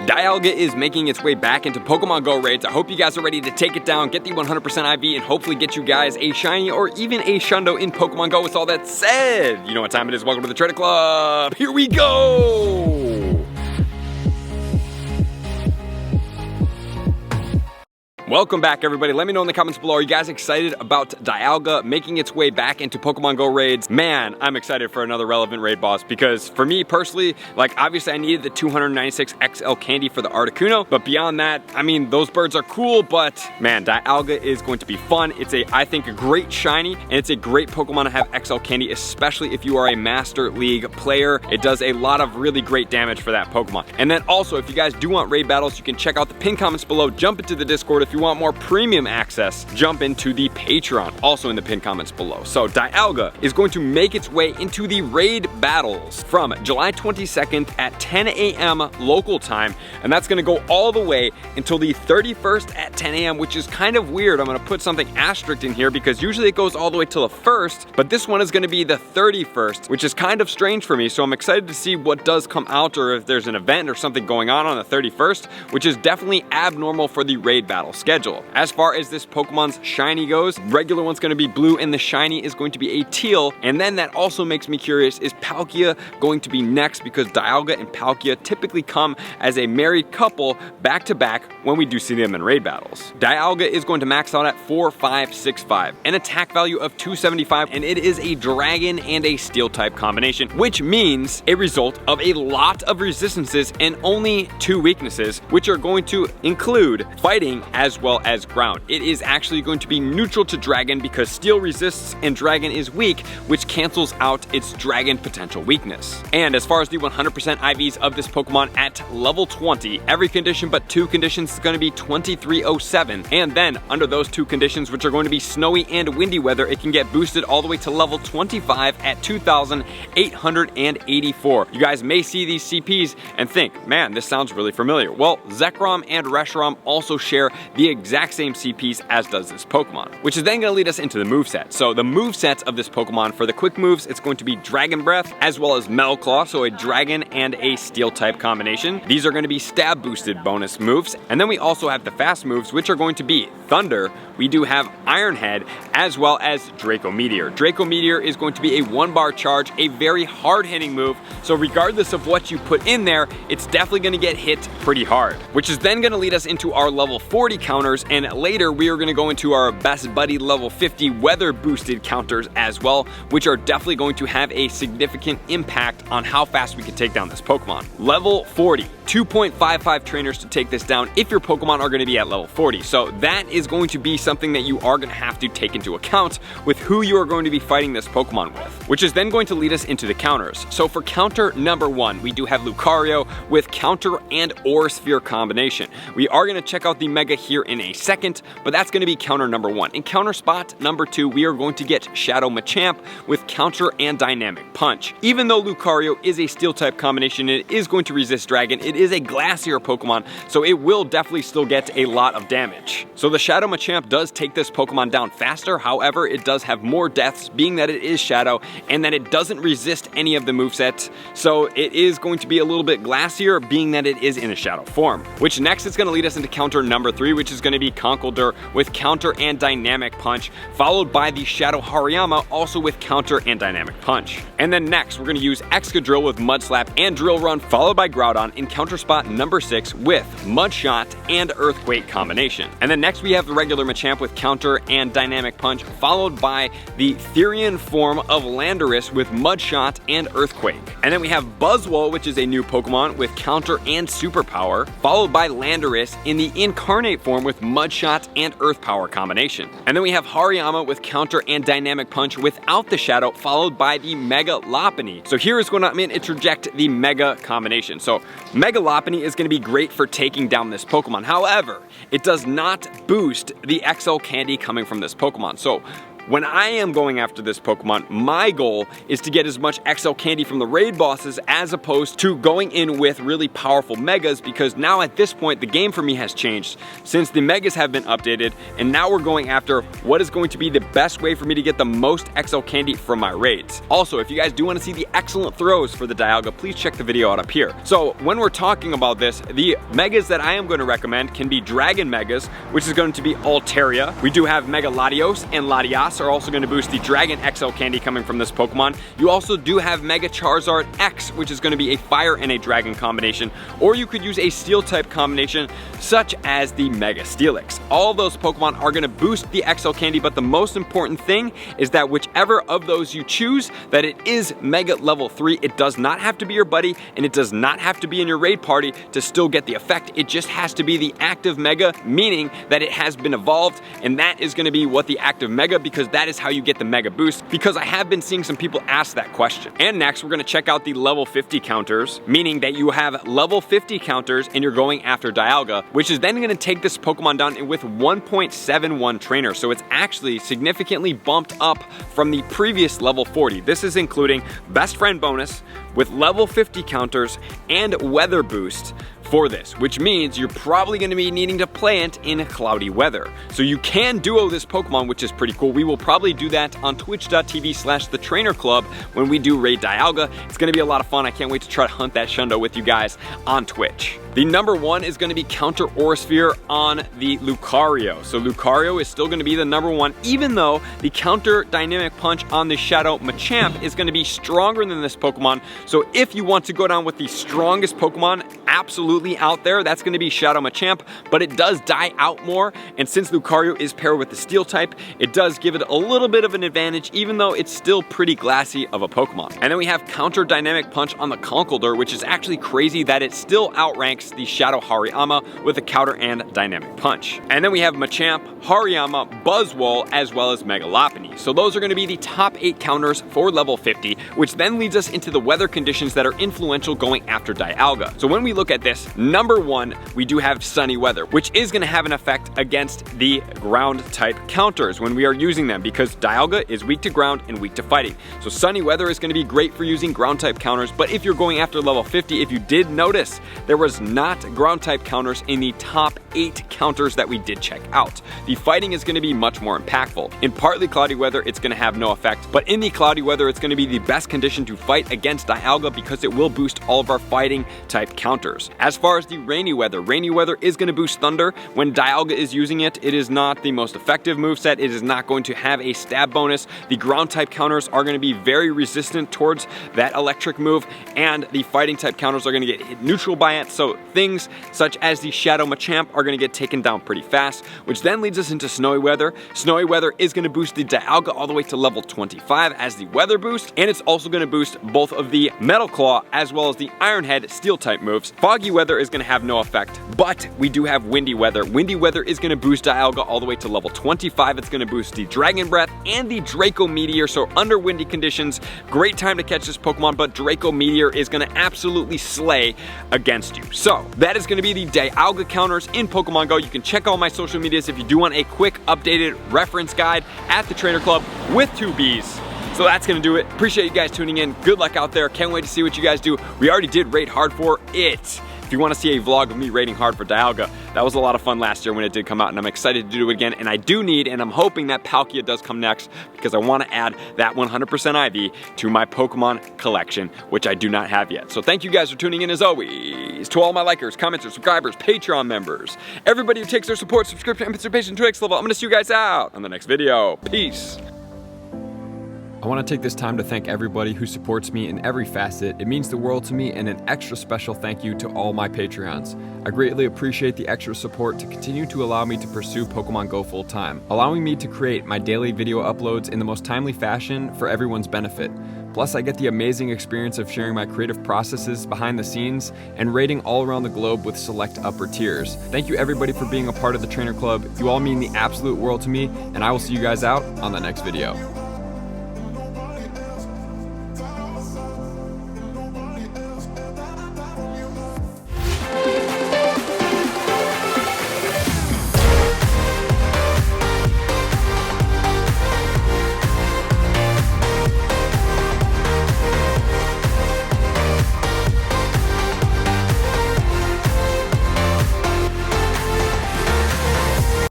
Dialga is making its way back into Pokemon Go raids. I hope you guys are ready to take it down, get the 100% IV, and hopefully get you guys a shiny or even a Shundo in Pokemon Go. With all that said, you know what time it is. Welcome to the Trader Club. Here we go. Welcome back, everybody. Let me know in the comments below, are you guys excited about Dialga making its way back into Pokemon Go raids? Man, I'm excited for another relevant raid boss because for me personally, like obviously I needed the 296 XL candy for the Articuno, but beyond that, I mean, those birds are cool, but man, Dialga is going to be fun. It's I think, a great shiny, and it's a great Pokemon to have XL candy, especially if you are a Master League player. It does a lot of really great damage for that Pokemon. And then also, if you guys do want raid battles, you can check out the pinned comments below, jump into the Discord. If you want more premium access, jump into the Patreon, also in the pinned comments below. So Dialga is going to make its way into the raid battles from July 22nd at 10 a.m. local time, and that's going to go all the way until the 31st at 10 a.m., which is kind of weird. I'm going to put something asterisk in here because usually it goes all the way till the 1st, but this one is going to be the 31st, which is kind of strange for me. So I'm excited to see what does come out, or if there's an event or something going on the 31st, which is definitely abnormal for the raid battle schedule. As far as this Pokemon's shiny goes, regular one's going to be blue and the shiny is going to be a teal. And then that also makes me curious, is Palkia going to be next? Because Dialga and Palkia typically come as a married couple back to back when we do see them in raid battles. Dialga is going to max out at 4565, an attack value of 275, and it is a dragon and a steel type combination, which means a result of a lot of resistances and only 2 weaknesses, which are going to include fighting as well as ground. It is actually going to be neutral to dragon because steel resists and dragon is weak, which cancels out its dragon potential weakness. And as far as the 100% IVs of this Pokemon at level 20, every condition but 2 conditions is going to be 2307. And then under those 2 conditions, which are going to be snowy and windy weather, it can get boosted all the way to level 25 at 2884. You guys may see these CPs and think, man, this sounds really familiar. Well, Zekrom and Reshiram also share the exact same CPs as does this Pokemon, which is then going to lead us into the moveset. So the movesets of this Pokemon, for the quick moves, it's going to be Dragon Breath as well as Metal Claw, so a dragon and a steel type combination. These are going to be stab boosted bonus moves. And then we also have the fast moves, which are going to be Thunder. We do have Iron Head as well as Draco Meteor. Draco Meteor is going to be a 1-bar charge, a very hard hitting move. So regardless of what you put in there, it's definitely going to get hit pretty hard, which is then going to lead us into our level 40 counters. And later we are going to go into our best buddy level 50 weather boosted counters as well, which are definitely going to have a significant impact on how fast we can take down this Pokemon. Level 40, 2.55 trainers to take this down if your Pokemon are going to be at level 40. So that is going to be something that you are going to have to take into account with who you are going to be fighting this Pokemon with, which is then going to lead us into the counters. So for counter number 1, we do have Lucario with counter and Aura Sphere combination. We are going to check out the Mega here in a second, but that's going to be counter number 1. In counter spot number 2, we are going to get Shadow Machamp with counter and dynamic punch. Even though Lucario is a steel type combination, it is going to resist dragon. It is a glacier Pokemon, so it will definitely still get a lot of damage. So the Shadow Machamp does take this Pokemon down faster. However, it does have more deaths, being that it is Shadow and that it doesn't resist any of the movesets. So it is going to be a little bit glacier, being that it is in a Shadow form. Which next is going to lead us into counter number 3, which is going to be Conkeldurr with counter and dynamic punch, followed by the Shadow Hariyama, also with counter and dynamic punch. And then next, we're going to use Excadrill with Mud Slap and Drill Run, followed by Groudon in counter spot number 6 with Mud Shot and Earthquake combination. And then next we have the regular Machamp with counter and dynamic punch, followed by the Therian form of Landorus with Mud Shot and Earthquake. And then we have Buzzwole, which is a new Pokemon with counter and superpower, followed by Landorus in the incarnate form with Mud Shot and Earth Power combination. And then we have Hariyama with counter and dynamic punch without the shadow, followed by the Mega Lopunny. So here is going to interject the Mega combination. So Mega Lopunny is going to be great for taking down this Pokemon. However, it does not boost the XL candy coming from this Pokemon. So when I am going after this Pokemon, my goal is to get as much XL candy from the raid bosses as opposed to going in with really powerful megas, because now at this point the game for me has changed since the megas have been updated, and now we're going after what is going to be the best way for me to get the most XL candy from my raids. Also, if you guys do want to see the excellent throws for the Dialga, please check the video out up here. So when we're talking about this, the megas that I am going to recommend can be Dragon Megas, which is going to be Altaria. We do have Mega Latios and Latias are also going to boost the Dragon XL candy coming from this Pokemon. You also do have Mega Charizard X, which is going to be a Fire and a Dragon combination, or you could use a Steel type combination such as the Mega Steelix. All of those Pokemon are going to boost the XL candy, but the most important thing is that whichever of those you choose, that it is Mega level 3. It does not have to be your buddy, and it does not have to be in your raid party to still get the effect. It just has to be the active Mega, meaning that it has been evolved, and that is going to be what the active Mega, because that is how you get the Mega boost, because I have been seeing some people ask that question. And next we're going to check out the level 50 counters, meaning that you have level 50 counters and you're going after Dialga, which is then going to take this Pokemon down with 1.71 trainer. So it's actually significantly bumped up from the previous level 40. This is including best friend bonus with level 50 counters and weather boost for this, which means you're probably going to be needing to plant in cloudy weather. So you can duo this Pokemon, which is pretty cool. We will probably do that on twitch.tv/thetrainerclub when we do raid Dialga. It's going to be a lot of fun. I can't wait to try to hunt that Shundo with you guys on Twitch. The number one is going to be Counter Aurasphere on the Lucario. So Lucario is still going to be the number one, even though the Counter Dynamic Punch on the Shadow Machamp is going to be stronger than this Pokemon. So if you want to go down with the strongest Pokemon absolutely out there, that's going to be Shadow Machamp, but it does die out more, and since Lucario is paired with the Steel type, it does give it a little bit of an advantage, even though it's still pretty glassy of a Pokemon. And then we have Counter Dynamic Punch on the Conkeldurr, which is actually crazy that it still outranks the Shadow Hariyama with a Counter and Dynamic Punch. And then we have Machamp, Hariyama, Buzzwole, as well as Mega Lopunny. So those are going to be the top 8 counters for level 50, which then leads us into the weather conditions that are influential going after Dialga. So when we look at this, number one, we do have sunny weather, which is going to have an effect against the ground type counters when we are using them, because Dialga is weak to ground and weak to fighting. So sunny weather is going to be great for using ground type counters, but if you're going after level 50, if you did notice, there was not ground type counters in the top 8 counters that we did check out. The fighting is going to be much more impactful. In partly cloudy weather, it's going to have no effect, but in the cloudy weather, it's going to be the best condition to fight against Dialga because it will boost all of our fighting type counters. As far as the rainy weather is going to boost Thunder. When Dialga is using it, it is not the most effective moveset. It is not going to have a stab bonus. The ground type counters are going to be very resistant towards that electric move, and the fighting type counters are going to get hit neutral by it. So things such as the Shadow Machamp are going to get taken down pretty fast, which then leads us into snowy weather. Snowy weather is going to boost the Dialga all the way to level 25 as the weather boost, and it's also going to boost both of the Metal Claw as well as the Iron Head Steel type moves. Foggy weather is going to have no effect, but we do have windy weather. Windy weather is going to boost Dialga all the way to level 25. It's going to boost the Dragon Breath and the Draco Meteor. So under windy conditions, great time to catch this Pokemon, but Draco Meteor is going to absolutely slay against you. So that is going to be the Dialga counters in Pokemon Go. You can check all my social medias if you do want a quick updated reference guide at the Trainer Club with 2 Bs. So that's gonna do it. Appreciate you guys tuning in. Good luck out there. Can't wait to see what you guys do. We already did raid hard for it. If you want to see a vlog of me raiding hard for Dialga, that was a lot of fun last year when it did come out, and I'm excited to do it again. And I do need, and I'm hoping that Palkia does come next, because I want to add that 100% IV to my Pokemon collection, which I do not have yet. So thank you guys for tuning in as always. To all my likers, commenters, subscribers, Patreon members, everybody who takes their support, subscription, and participation to the next level, I'm going to see you guys out on the next video. Peace. I want to take this time to thank everybody who supports me in every facet. It means the world to me, and an extra special thank you to all my Patreons. I greatly appreciate the extra support to continue to allow me to pursue Pokemon Go full time, allowing me to create my daily video uploads in the most timely fashion for everyone's benefit. Plus, I get the amazing experience of sharing my creative processes behind the scenes and raiding all around the globe with select upper tiers. Thank you everybody for being a part of the Trainer Club. You all mean the absolute world to me, and I will see you guys out on the next video.